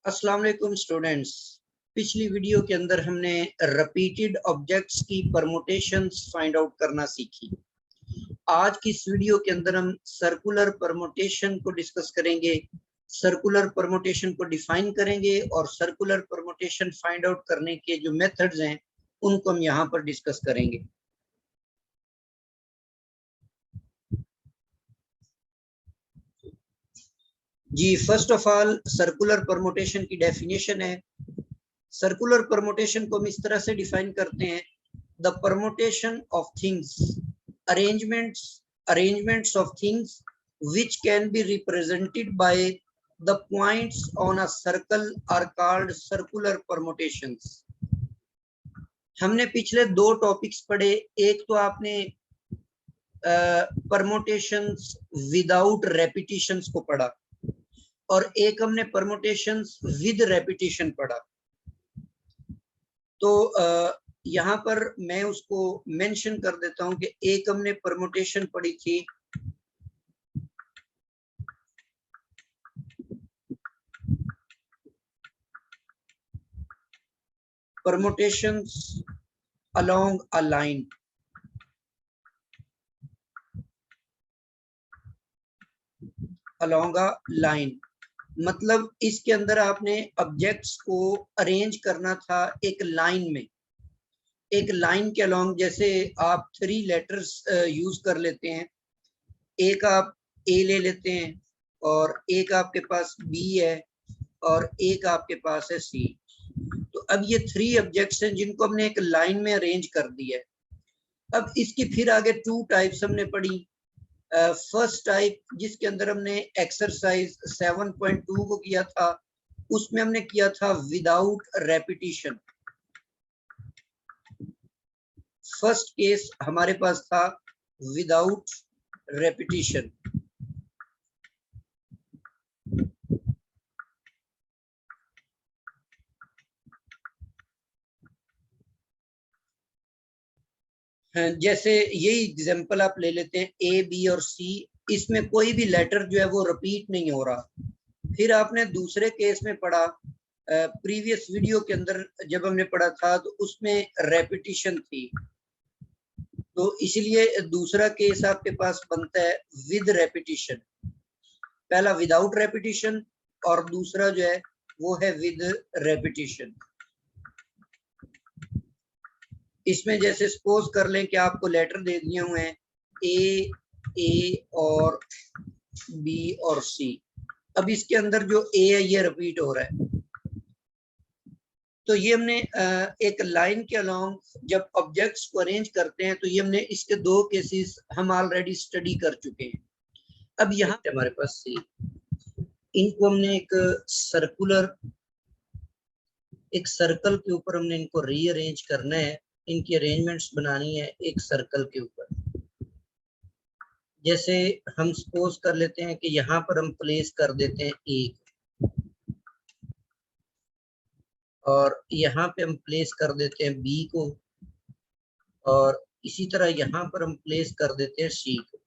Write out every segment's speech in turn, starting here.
अस्सलाम वालेकुम स्टूडेंट्स। पिछली वीडियो के अंदर हमने रिपीटेड ऑब्जेक्ट्स की परमुटेशंस फाइंड आउट करना सीखी। आज की इस वीडियो के अंदर हम सर्कुलर परमुटेशन को डिस्कस करेंगे, सर्कुलर परमुटेशन को डिफाइन करेंगे और सर्कुलर परमुटेशन फाइंड आउट करने के जो मेथड्स हैं उनको हम यहाँ पर डिस्कस करेंगे। जी, first of all circular permutation की डेफिनेशन है। सर्कुलर परमुटेशन को हम इस तरह से डिफाइन करते हैं, the permutation of things, arrangements of things which can be represented by the points on a circle are called circular permutations। हमने पिछले दो टॉपिक्स पढ़े, एक तो आपने परमुटेशंस विदाउट रेपिटेशंस को पढ़ा और एक हमने परमुटेशंस विद रेपिटेशन पढ़ा। तो यहाँ पर मैं उसको मेंशन कर देता हूं कि एक हमने परमुटेशन पढ़ी थी permutations along a line. Along a line मतलब इसके अंदर आपने ऑब्जेक्ट्स को अरेंज करना था एक लाइन में, एक लाइन के अलोंग। जैसे आप 3 लेटर्स यूज कर लेते हैं, एक आप ए ले लेते हैं और एक आपके पास बी है और एक आपके पास है सी। तो अब ये 3 ऑब्जेक्ट्स हैं जिनको हमने एक लाइन में अरेंज कर दिया है। अब इसकी फिर आगे 2 टाइप्स हमने पढ़ी। फर्स्ट टाइप जिसके अंदर हमने एक्सरसाइज 7.2 को किया था, उसमें हमने किया था विदाउट रेपिटेशन। फर्स्ट केस हमारे पास था विदाउट रेपिटेशन। जैसे यही एग्जांपल आप ले लेते हैं, ए बी और सी, इसमें कोई भी लेटर जो है वो रिपीट नहीं हो रहा। फिर आपने दूसरे केस में पढ़ा, प्रीवियस वीडियो के अंदर जब हमने पढ़ा था तो उसमें रेपिटेशन थी, तो इसलिए दूसरा केस आपके पास बनता है विद रेपिटेशन। पहला विदाउट रेपिटेशन और दूसरा जो है वो है विद रेपिटेशन। इसमें जैसे सपोज कर लें कि आपको लेटर दे दिए हुए हैं ए और बी और सी। अब इसके अंदर जो ए है ये रिपीट हो रहा है, तो ये हमने एक लाइन के अलोंग जब ऑब्जेक्ट्स को अरेंज करते हैं तो ये हमने इसके 2 केसेस हम ऑलरेडी स्टडी कर चुके हैं। अब यहाँ हमारे पास सी, इनको हमने एक सर्कल के ऊपर हमने इनको रीअरेंज करना है, इनकी अरेंजमेंट्स बनानी है एक सर्कल के ऊपर। जैसे हम सपोज कर लेते हैं कि यहाँ पर हम प्लेस कर देते हैं एक, और यहाँ पे हम प्लेस कर देते हैं बी को, और इसी तरह यहाँ पर हम प्लेस कर देते हैं सी को।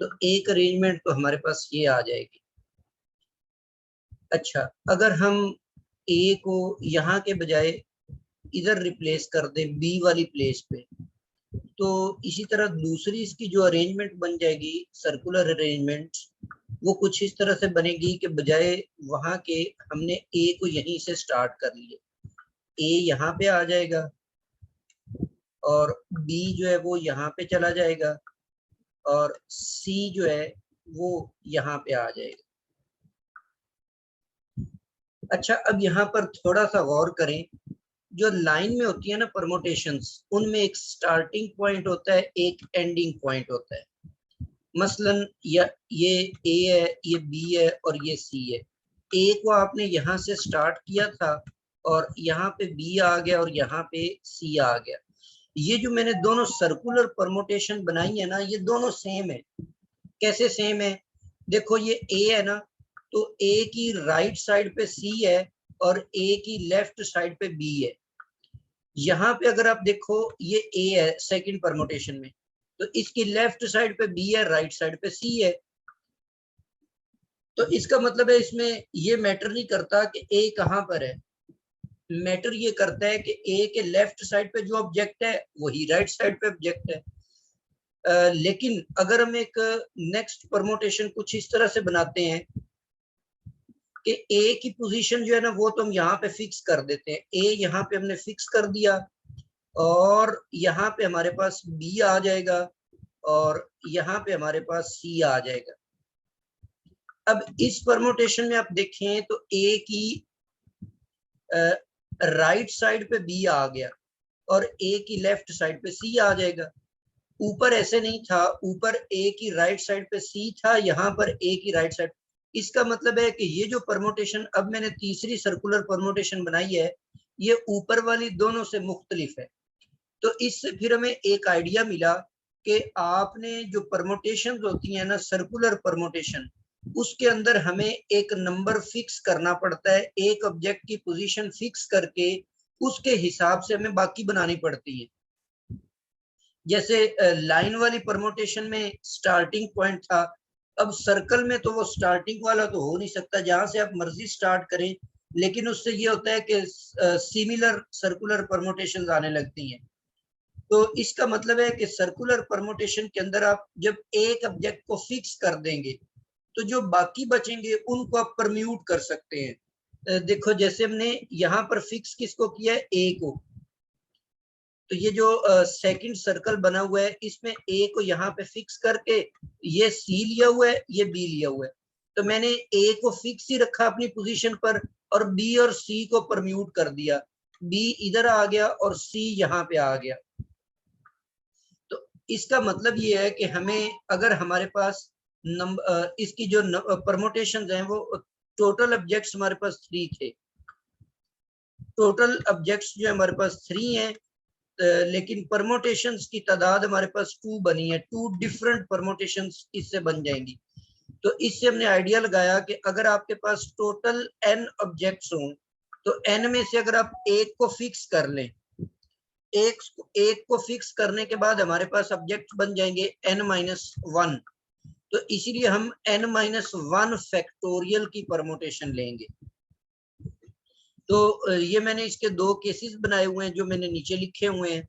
तो एक अरेंजमेंट तो हमारे पास ये आ जाएगी। अच्छा, अगर हम ए को यहाँ के बजाय इधर रिप्लेस कर दे बी वाली प्लेस पे, तो इसी तरह दूसरी इसकी जो अरेंजमेंट बन जाएगी सर्कुलर अरेंजमेंट, वो कुछ इस तरह से बनेगी कि बजाय वहां के हमने ए को यहीं से स्टार्ट कर लिया, ए यहाँ पे आ जाएगा और बी जो है वो यहाँ पे चला जाएगा और सी जो है वो यहाँ पे आ जाएगा। अच्छा, अब यहाँ पर थोड़ा सा गौर करें, जो लाइन में होती है ना परमुटेशंस, उनमें एक स्टार्टिंग पॉइंट होता है, एक एंडिंग पॉइंट होता है। मसलन ये ए है, ये बी है और ये सी है। ए को आपने यहाँ से स्टार्ट किया था और यहाँ पे बी आ गया और यहाँ पे सी आ गया। ये जो मैंने दोनों सर्कुलर परमुटेशन बनाई है ना, ये दोनों सेम है। कैसे सेम है? देखो, ये ए है ना, तो ए की राइट साइड पे सी है और ए की लेफ्ट साइड पे बी है। यहाँ पे अगर आप देखो, ये ए है सेकंड परमुटेशन में, तो इसकी लेफ्ट साइड पे बी है, राइट साइड पे सी है। तो इसका मतलब है इसमें ये मैटर नहीं करता कि ए कहाँ पर है, मैटर ये करता है कि ए के लेफ्ट साइड पे जो ऑब्जेक्ट है वही राइट साइड पे ऑब्जेक्ट है। लेकिन अगर हम एक नेक्स्ट परमोटेशन कुछ इस तरह से बनाते हैं कि ए की पोजीशन जो है ना वो तो हम यहाँ पे फिक्स कर देते हैं, ए यहाँ पे हमने फिक्स कर दिया और यहाँ पे हमारे पास बी आ जाएगा और यहाँ पे हमारे पास सी आ जाएगा। अब इस परमोटेशन में आप देखें तो ए की राइट साइड पे बी आ गया और ए की लेफ्ट साइड पे सी आ जाएगा। ऊपर ऐसे नहीं था, ऊपर ए की राइट साइड पे सी था, यहाँ पर ए की राइट साइड। इसका मतलब है कि ये जो परमोटेशन अब मैंने तीसरी सर्कुलर परमोटेशन बनाई है ये ऊपर वाली दोनों से मुख्तलिफ है। तो इससे फिर हमें एक आइडिया मिला कि आपने जो परमोटेशन होती है ना सर्कुलर परमोटेशन, उसके अंदर हमें एक नंबर फिक्स करना पड़ता है, एक ऑब्जेक्ट की पोजीशन फिक्स करके उसके हिसाब से हमें बाकी बनानी पड़ती है। जैसे लाइन वाली परमोटेशन में स्टार्टिंग पॉइंट था, अब सर्कल में तो वो स्टार्टिंग वाला तो हो नहीं सकता, जहां से आप मर्जी स्टार्ट करें, लेकिन उससे ये होता है कि सिमिलर सर्कुलर परमोटेशन आने लगती हैं। तो इसका मतलब है कि सर्कुलर परमोटेशन के अंदर आप जब एक ऑब्जेक्ट को फिक्स कर देंगे तो जो बाकी बचेंगे उनको आप परम्यूट कर सकते हैं। देखो जैसे हमने यहाँ पर फिक्स किसको किया है, ए को, तो ये जो सेकंड सर्कल बना हुआ है इसमें ए को यहाँ पे फिक्स करके ये सी लिया हुआ है, ये बी लिया हुआ है, तो मैंने ए को फिक्स ही रखा अपनी पोजीशन पर और बी और सी को परम्यूट कर दिया, बी इधर आ गया और सी यहाँ पे आ गया। तो इसका मतलब ये है कि हमें अगर हमारे पास नंबर इसकी जो परमोटेशन हैं वो टोटल ऑब्जेक्ट्स हमारे पास 3 थे, टोटल ऑब्जेक्ट्स जो हमारे पास 3 हैं, लेकिन परमोटेशंस की तादाद हमारे पास 2 बनी है, 2 डिफरेंट परमोटेशंस इससे बन जाएंगी। तो इससे हमने आइडिया लगाया कि अगर आपके पास टोटल n ऑब्जेक्ट्स हों तो n में से अगर आप एक को फिक्स कर लें, एक को फिक्स करने के बाद हमारे पास ऑब्जेक्ट बन जाएंगे n-1, तो इसीलिए हम n-1 फैक्टोरियल की परमोटेशन लेंगे। तो ये मैंने इसके 2 केसेस बनाए हुए हैं जो मैंने नीचे लिखे हुए हैं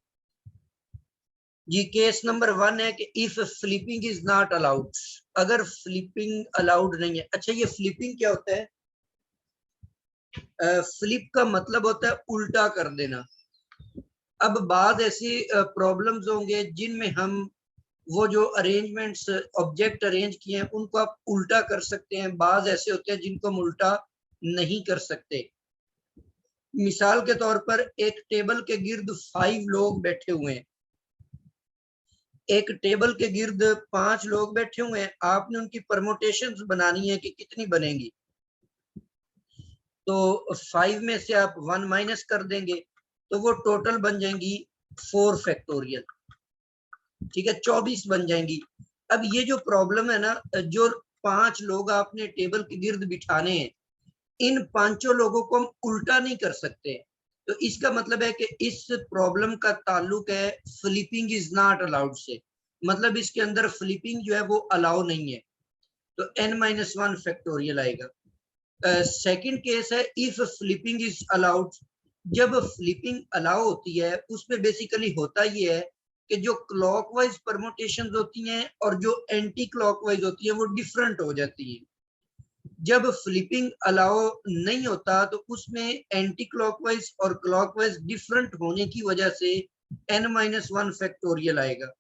जी। केस नंबर 1 है कि if flipping is not allowed, अगर फ्लिपिंग अलाउड नहीं है। अच्छा ये फ्लिपिंग क्या होता है? फ्लिप का मतलब होता है उल्टा कर देना। अब बाद ऐसी प्रॉब्लम्स होंगे जिनमें हम वो जो अरेंजमेंट्स ऑब्जेक्ट अरेंज किए हैं उनको आप उल्टा कर सकते हैं, बाज ऐसे होते हैं जिनको हम उल्टा नहीं कर सकते। मिसाल के तौर पर एक टेबल के गिर्द 5 लोग बैठे हुए हैं, एक टेबल के गिर्द 5 लोग बैठे हुए हैं, आपने उनकी परमोटेशंस बनानी है कि कितनी बनेंगी। तो 5 में से आप 1 माइनस कर देंगे तो वो टोटल बन जाएंगी 4 फैक्टोरियल, ठीक है, 24 बन जाएंगी। अब ये जो प्रॉब्लम है ना, जो 5 लोग आपने टेबल के गिर्द बिठाने हैं, इन 5 लोगों को हम उल्टा नहीं कर सकते। तो इसका मतलब है कि इस प्रॉब्लम का ताल्लुक है फ्लिपिंग इज नॉट अलाउड से, मतलब इसके अंदर फ्लिपिंग जो है वो अलाउ नहीं है, तो n-1 फैक्टोरियल आएगा। सेकंड केस है इफ फ्लिपिंग इज अलाउड। जब फ्लिपिंग अलाउ होती है उसमें बेसिकली होता ये है कि जो क्लॉकवाइज परमोटेशंस होती हैं और जो एंटी क्लॉकवाइज होती है वो डिफरेंट हो जाती है। जब फ्लिपिंग अलाउ नहीं होता तो उसमें एंटी क्लॉकवाइज और क्लॉकवाइज डिफरेंट होने की वजह से n-1 फैक्टोरियल आएगा।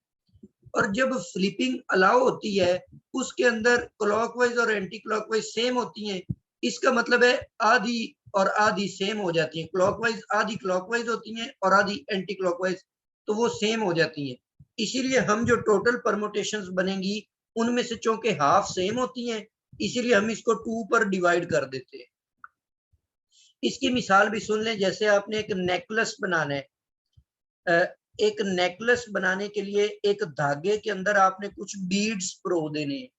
और जब फ्लिपिंग अलाउ होती है उसके अंदर क्लॉकवाइज और एंटी क्लॉकवाइज सेम होती हैं, इसका मतलब है आधी और आधी सेम हो जाती है, क्लॉकवाइज आधी क्लॉकवाइज होती हैं और आधी एंटी क्लॉकवाइज, तो वो सेम हो जाती हैं। इसीलिए हम जो टोटल परमोटेशंस बनेंगी उनमें से चूंकि हाफ सेम होती हैं इसीलिए हम इसको 2 पर डिवाइड कर देते हैं। इसकी मिसाल भी सुन लें, जैसे आपने एक नेकलेस बनाना है, एक नेकलेस बनाने के लिए एक धागे के अंदर आपने कुछ बीड्स परो देने हैं,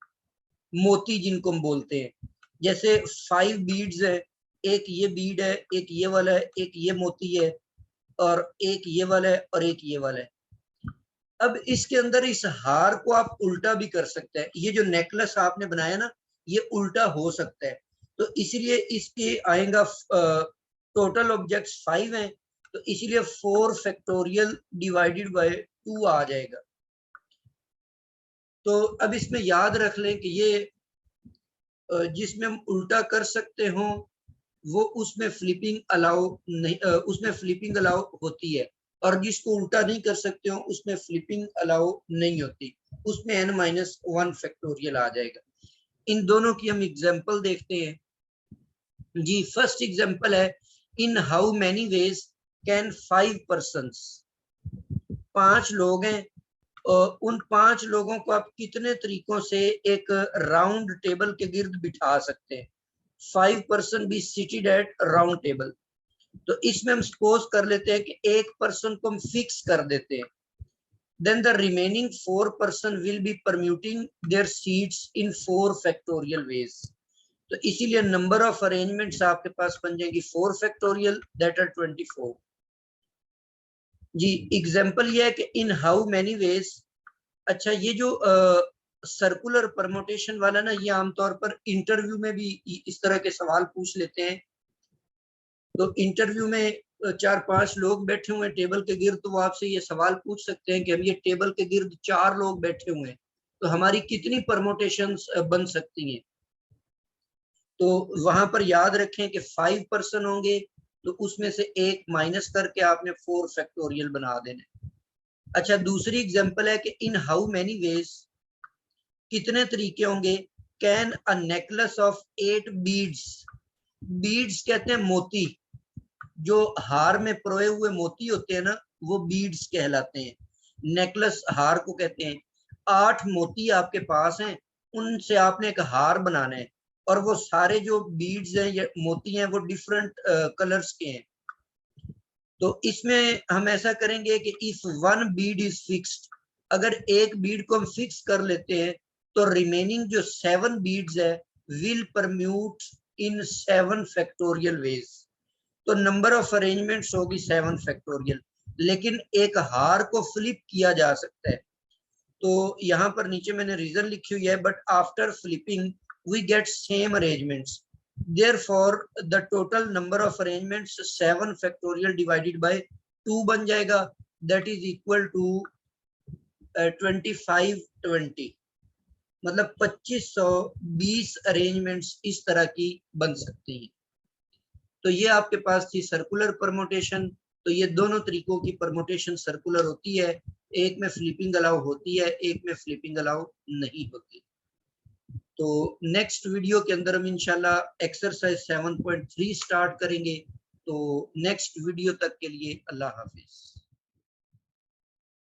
मोती जिनको हम बोलते हैं। जैसे 5 बीड्स है, एक ये बीड है, एक ये वाला है, एक ये मोती है और एक ये वाला है और एक ये वाला है। अब इसके अंदर इस हार को आप उल्टा भी कर सकते हैं। ये जो नेकलेस आपने बनाया ना, ये उल्टा हो सकता है। तो इसलिए इसके आएगा टोटल ऑब्जेक्ट्स 5 हैं, तो इसलिए 4 फैक्टोरियल डिवाइडेड बाय 2 आ जाएगा। तो अब इसमें याद रख लें कि ये जिसमें हम उल्टा कर सकते हो वो उसमें फ्लिपिंग अलाउ नहीं, उसमें फ्लिपिंग अलाउ होती है, और जिसको उल्टा नहीं कर सकते हो उसमें फ्लिपिंग अलाउ नहीं होती, उसमें n-1 फैक्टोरियल आ जाएगा। इन दोनों की हम एग्जांपल देखते हैं जी। फर्स्ट एग्जांपल है, in how many ways can 5 persons, 5 लोग हैं और उन 5 लोगों को आप कितने तरीकों से एक राउंड टेबल के गिर्द बिठा सकते हैं। 5 person be seated at round table. तो इसमें हम सपोज कर लेते हैं कि एक पर्सन को हम फिक्स कर देते हैं, then the remaining 4 person will be permuting their seats in 4 factorial ways। तो इसीलिए नंबर ऑफ अरेंजमेंट्स आपके पास बन जाएगी 4 फैक्टोरियल, दैट आर 24 जी। एग्जांपल ये है कि इन हाउ मेनी वेज। अच्छा, ये जो सर्कुलर परमोटेशन वाला ना, ये आमतौर पर इंटरव्यू में भी इस तरह के सवाल पूछ लेते हैं। तो इंटरव्यू में 4-5 लोग बैठे हुए हैं टेबल के गिर्द, तो वो आपसे ये सवाल पूछ सकते हैं कि हम ये टेबल के गिर्द 4 लोग बैठे हुए हैं, तो हमारी कितनी परमोटेशंस बन सकती हैं। तो वहां पर याद रखें कि 5 पर्सन होंगे, तो उसमें से एक माइनस करके आपने 4 फैक्टोरियल बना देना। अच्छा, दूसरी एग्जांपल है कि इन हाउ मेनी वेज, कितने तरीके होंगे, can a necklace of 8 beads. Beads कहते हैं मोती, जो हार में परोए हुए मोती होते हैं ना, वो बीड्स कहलाते हैं। नेकलेस हार को कहते हैं। 8 मोती आपके पास हैं, उनसे आपने एक हार बनाना है, और वो सारे जो बीड्स हैं या मोती हैं वो डिफरेंट कलर्स के हैं। तो इसमें हम ऐसा करेंगे कि इफ 1 बीड इज फिक्स्ड, अगर एक बीड को हम फिक्स कर लेते हैं, तो रिमेनिंग जो 7 बीड्स है will permute in 7 factorial veg. तो नंबर ऑफ अरेंजमेंट्स होगी 7 फैक्टोरियल, लेकिन एक हार को फ्लिप किया जा सकता है। तो यहाँ पर नीचे मैंने रीजन लिखी हुई है, but after flipping we get same arrangements, therefore the total number of arrangements 7 factorial divided by 2 बन जाएगा, that is equal to 2520, मतलब 2520 अरेंजमेंट्स इस तरह की बन सकती हैं। तो ये आपके पास थी सर्कुलर परमोटेशन। तो ये दोनों तरीकों की परमोटेशन सर्कुलर होती है, एक में फ्लिपिंग अलाउ होती है, एक में फ्लिपिंग अलाउ नहीं होती। तो नेक्स्ट वीडियो के अंदर हम इंशाल्लाह एक्सरसाइज 7.3 स्टार्ट करेंगे। तो नेक्स्ट वीडियो तक के लिए अल्लाह हाफिज।